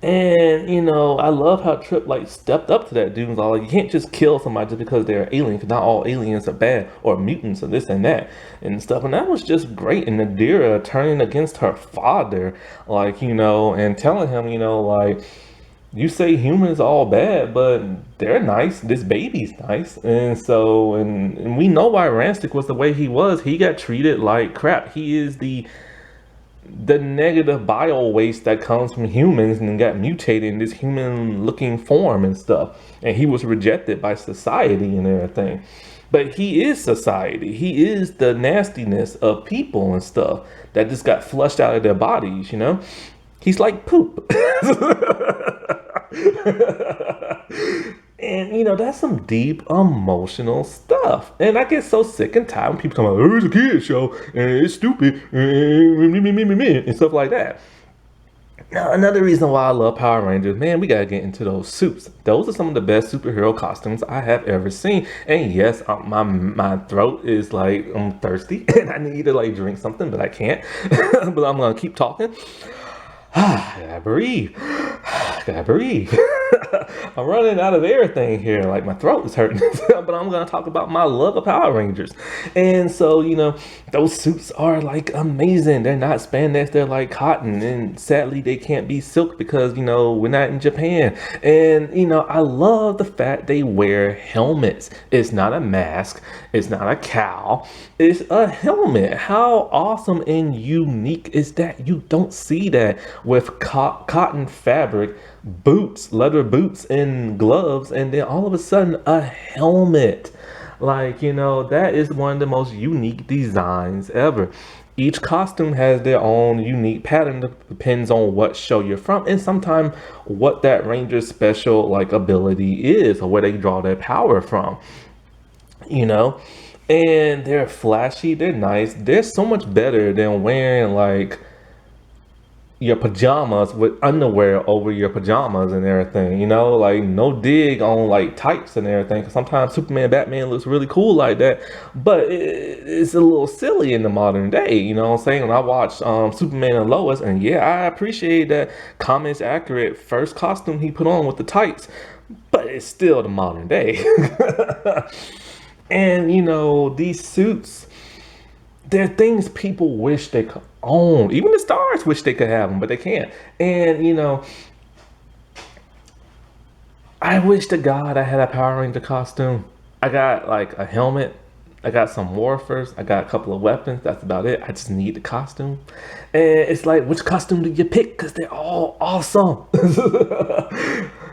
And I love how Trip like stepped up to that dude and was all like, you can't just kill somebody just because they're alien, because not all aliens are bad or mutants or this and that and stuff. And that was just great. And Nadira turning against her father, like, and telling him, like, you say humans all bad, but they're nice. This baby's nice. And so, and we know why Ranstic was the way he was. He got treated like crap. He is the negative bio waste that comes from humans and got mutated in this human looking form and stuff. And he was rejected by society and everything. But he is society. He is the nastiness of people and stuff that just got flushed out of their bodies, He's like poop. And that's some deep emotional stuff. And I get so sick and tired when people come out, oh, it's a kid show and it's stupid and stuff like that. Now, another reason why I love Power Rangers, man, we gotta get into those suits. Those are some of the best superhero costumes I have ever seen. And yes, my throat is like, I'm thirsty and I need to like drink something, but I can't. But I'm gonna keep talking. I gotta breathe. Gotta breathe. I'm running out of everything here. Like, my throat is hurting. But I'm gonna talk about my love of Power Rangers. And so, those suits are like amazing. They're not spandex, they're like cotton. And sadly, they can't be silk because, we're not in Japan. And, I love the fact they wear helmets. It's not a mask, it's not a cowl, it's a helmet. How awesome and unique is that? You don't see that with cotton fabric, boots, leather boots and gloves, and then all of a sudden a helmet. Like, that is one of the most unique designs ever. Each costume has their own unique pattern that depends on what show you're from, and sometimes what that ranger's special like ability is, or where they draw their power from. And they're flashy, they're nice, they're so much better than wearing like your pajamas with underwear over your pajamas and everything, like no dig on like tights and everything, because sometimes Superman, Batman looks really cool like that, but it's a little silly in the modern day, you know what I'm saying? When I watched Superman and Lois, and yeah, I appreciate that comics accurate first costume he put on with the tights, but it's still the modern day. And these suits, they're things people wish they could own. Even the stars wish they could have them, but they can't. And I wish to God I had a Power Ranger costume. I got like a helmet. I got some morphers. I got a couple of weapons. That's about it. I just need the costume. And it's like, which costume do you pick? Because they're all awesome.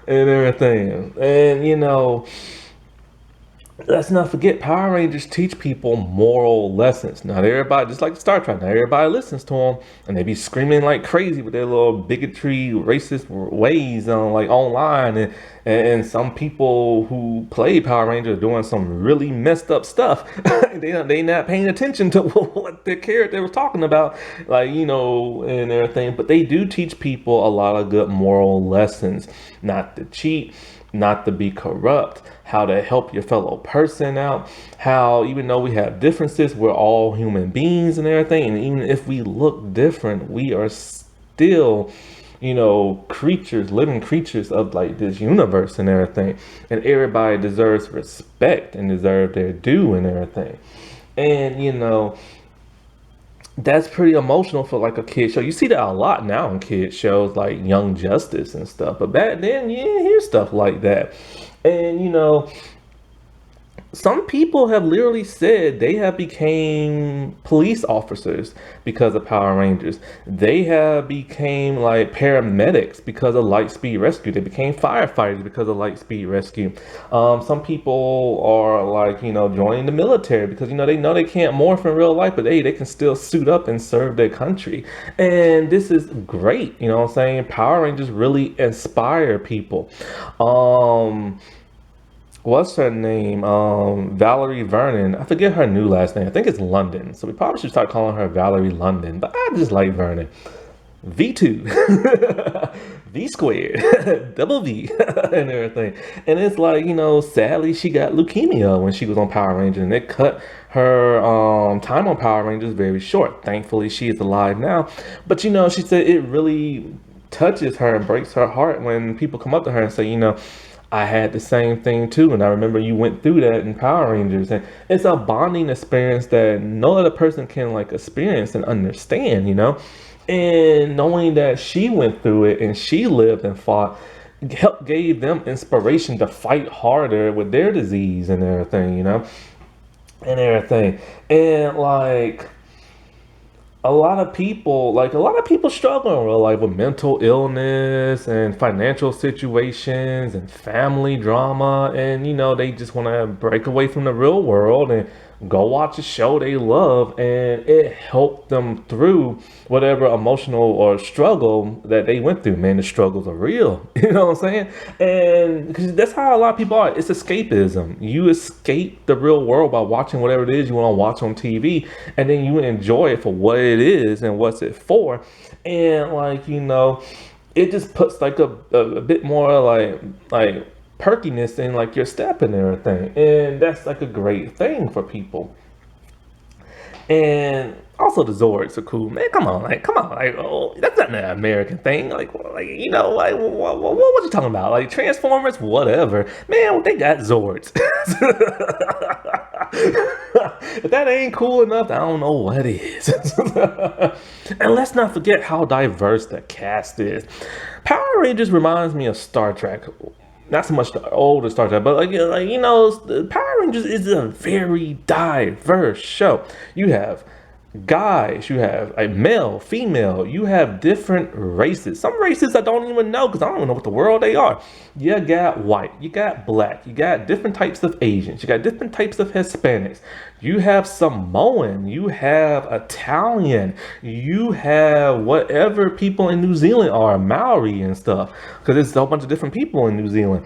And everything. And, let's not forget, Power Rangers teach people moral lessons. Not everybody, just like Star Trek, not everybody listens to them, and they be screaming like crazy with their little bigotry, racist ways on like online, and some people who play Power Rangers are doing some really messed up stuff. They not paying attention to what their character was talking about, and everything. But they do teach people a lot of good moral lessons, not to cheat, not to be corrupt, how to help your fellow person out, how even though we have differences, we're all human beings and everything. And even if we look different, we are still, creatures, living creatures of like this universe and everything. And everybody deserves respect and deserve their due and everything. And, that's pretty emotional for like a kid show. You see that a lot now in kid shows like Young Justice and stuff. But back then, you didn't hear stuff like that. And some people have literally said they have became police officers because of Power Rangers. They have became like paramedics because of Lightspeed Rescue. They became firefighters because of Lightspeed Rescue. Some people are like, joining the military because, they know they can't morph in real life, but they can still suit up and serve their country. And this is great. You know what I'm saying? Power Rangers really inspire people. What's her name? Valerie Vernon. I forget her new last name. I think it's London. So we probably should start calling her Valerie London. But I just like Vernon. V2. V squared. Double V. And everything. And it's like, sadly she got leukemia when she was on Power Rangers. And it cut her time on Power Rangers very short. Thankfully she is alive now. But she said it really touches her and breaks her heart when people come up to her and say, I had the same thing too, and I remember you went through that in Power Rangers, and it's a bonding experience that no other person can like experience and understand, and knowing that she went through it and she lived and fought gave them inspiration to fight harder with their disease and everything, and like a lot of people struggle in real life with mental illness and financial situations and family drama, and they just want to break away from the real world and go watch a show they love, and it helped them through whatever emotional or struggle that they went through. Man, the struggles are real. You know what I'm saying? And because that's how a lot of people are. It's escapism. You escape the real world by watching whatever it is you want to watch on TV, and then you enjoy it for what it is and what's it for. And it just puts like a bit more like perkiness in like your step and everything, and that's like a great thing for people. And also the Zords are cool, man. Come on, oh, that's not an American thing. What you talking about? Like Transformers, whatever, man. They got Zords. If that ain't cool enough, I don't know what is. And let's not forget how diverse the cast is. Power Rangers reminds me of Star Trek. Not so much the older Star Trek, but Power Rangers is a very diverse show. You have guys, you have a male, female, you have different races. Some races I don't even know because I don't even know what the world they are. You got white, you got black, you got different types of Asians, you got different types of Hispanics, you have Samoan, you have Italian, you have whatever people in New Zealand are, Maori and stuff, because there's a whole bunch of different people in New Zealand.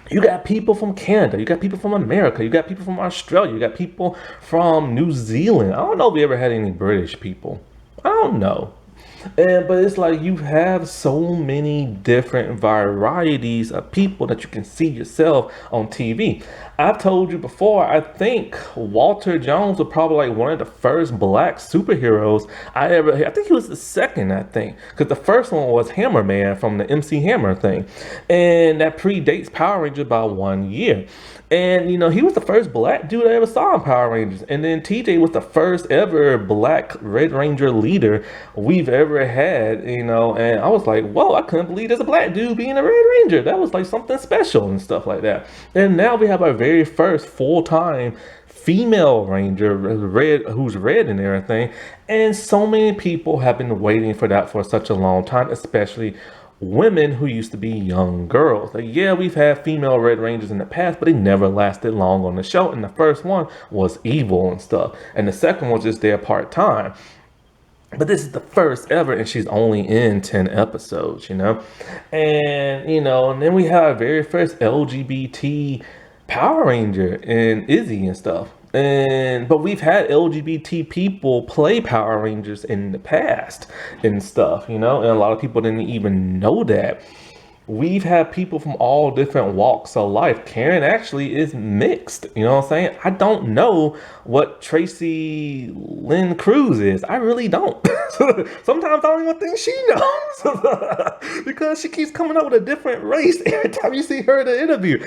You got people from Canada, you got people from America, you got people from Australia, you got people from New Zealand. I don't know if we ever had any British people. I don't know. But it's like you have so many different varieties of people that you can see yourself on TV. I've told you before, I think Walter Jones was probably like one of the first black superheroes I think he was the second, I think. Because the first one was Hammerman from the MC Hammer thing. And that predates Power Rangers by 1 year. And, he was the first black dude I ever saw in Power Rangers. And then TJ was the first ever black Red Ranger leader we've ever had, and I was like, whoa, I couldn't believe there's a black dude being a Red Ranger. That was like something special and stuff like that. And now we have a very very first full-time female ranger, red, who's red and everything. And so many people have been waiting for that for such a long time, especially women who used to be young girls. Like, yeah, we've had female red rangers in the past, but they never lasted long on the show. And the first one was evil and stuff, and the second was just there part-time. But this is the first ever, and she's only in 10 episodes, and then we have our very first LGBT Power Ranger and Izzy and stuff. But we've had LGBT people play Power Rangers in the past and stuff, and a lot of people didn't even know that. We've had people from all different walks of life. Karen actually is mixed. You know what I'm saying? I don't know what Tracy Lynn Cruz is. I really don't. Sometimes I don't even think she knows because she keeps coming up with a different race every time you see her in an interview.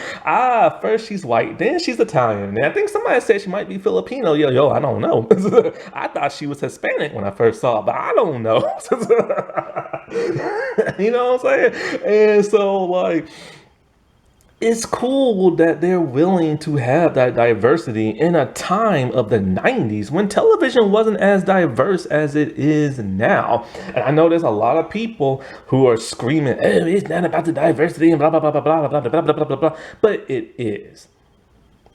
First she's white, then she's Italian. And I think somebody said she might be Filipino. Yo, I don't know. I thought she was Hispanic when I first saw her, but I don't know. You know what I'm saying? And so, like, it's cool that they're willing to have that diversity in a time of the 90s when television wasn't as diverse as it is now. And I know there's a lot of people who are screaming, oh, it's not about the diversity and blah, blah, blah, blah, blah, blah, blah, blah, blah, blah, blah. But it is.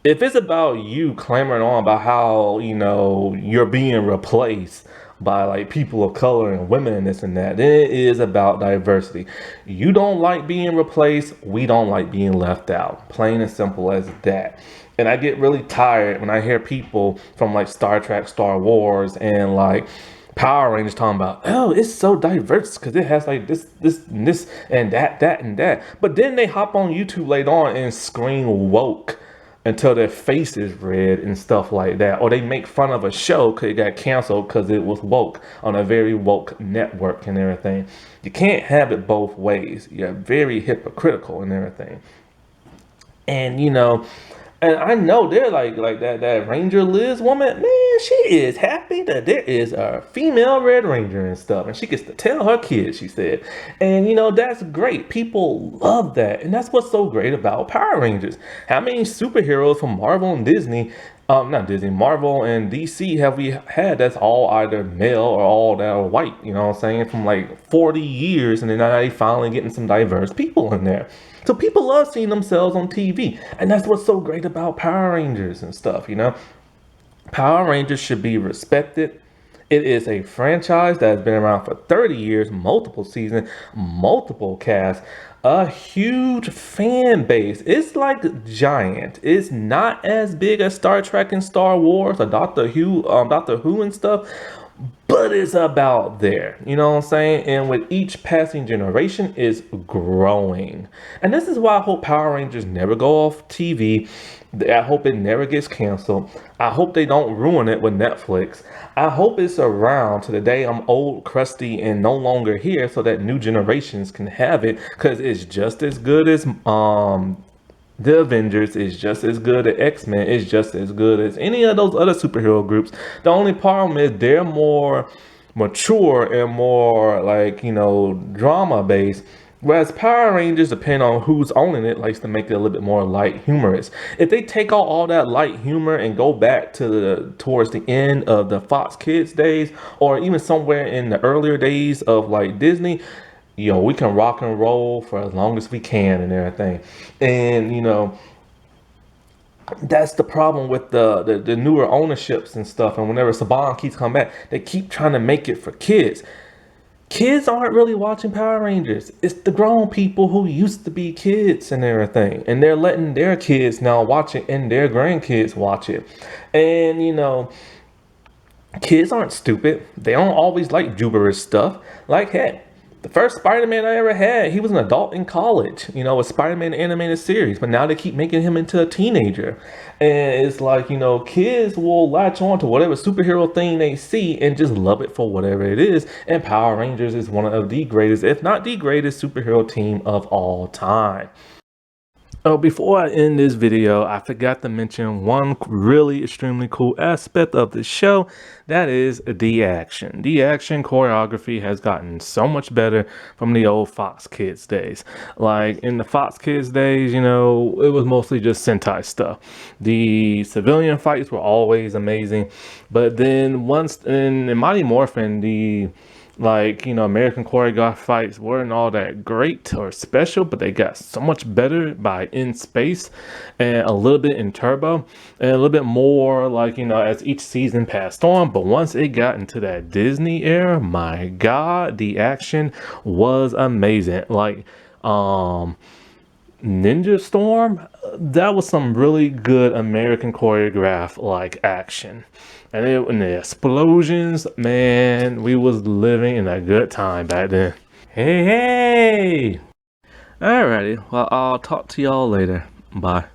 If it's about you clamoring on about how, you're being replaced by like people of color and women and this and that, then it is about diversity. You don't like being replaced, we don't like being left out. Plain and simple as that. And I get really tired when I hear people from like Star Trek, Star Wars, and like Power Rangers talking about, oh, it's so diverse because it has like this, and this, and that, and that. But then they hop on YouTube later on and scream woke until their face is red and stuff like that. Or they make fun of a show because it got canceled because it was woke on a very woke network and everything. You can't have it both ways. You're very hypocritical and everything. And and I know they're like that Ranger Liz woman, man, she is happy that there is a female Red Ranger and stuff. And she gets to tell her kids, she said. And that's great. People love that. And that's what's so great about Power Rangers. How many superheroes from Marvel and Disney, not Disney, Marvel and DC have we had that's all either male or all that are white, you know what I'm saying? From like 40 years, and then now they finally getting some diverse people in there. So people love seeing themselves on TV. And that's what's so great about Power Rangers and stuff, Power Rangers should be respected. It is a franchise that has been around for 30 years, multiple seasons, multiple casts, a huge fan base. It's like giant. It's not as big as Star Trek and Star Wars or Doctor Who and stuff, but it's about there, you know what I'm saying? And with each passing generation is growing. And this is why I hope Power Rangers never go off TV. I hope it never gets canceled. I hope they don't ruin it with Netflix. I hope it's around to the day I'm old, crusty, and no longer here so that new generations can have it, because it's just as good as the Avengers, is just as good as X-Men, is just as good as any of those other superhero groups. The only problem is they're more mature and more like, drama based. Whereas Power Rangers, depending on who's owning it, likes to make it a little bit more light humorous. If they take out all that light humor and go back to towards the end of the Fox Kids days, or even somewhere in the earlier days of like Disney, we can rock and roll for as long as we can and everything. And, that's the problem with the newer ownerships and stuff. And whenever Saban keeps coming back, they keep trying to make it for kids. Kids aren't really watching Power Rangers. It's the grown people who used to be kids and everything. And they're letting their kids now watch it and their grandkids watch it. And, kids aren't stupid. They don't always like gibberish stuff. Like, heck, the first Spider-Man I ever had, he was an adult in college, a Spider-Man animated series, but now they keep making him into a teenager. And it's like, kids will latch on to whatever superhero thing they see and just love it for whatever it is. And Power Rangers is one of the greatest, if not the greatest superhero team of all time. Oh, before I end this video, I forgot to mention one really extremely cool aspect of the show. That is the action. The action choreography has gotten so much better from the old Fox Kids days. Like in the Fox Kids days, you know, it was mostly just Sentai stuff. The civilian fights were always amazing. But then once in Mighty Morphin, the like, you know, American choreographed fights weren't all that great or special, but they got so much better by In Space and a little bit in Turbo and a little bit more like, you know, as each season passed on. But once it got into that Disney era, my God, the action was amazing. Like, Ninja Storm, that was some really good American choreographed like action. And the explosions, man, we was living in a good time back then. Hey, hey! Alrighty, well, I'll talk to y'all later. Bye.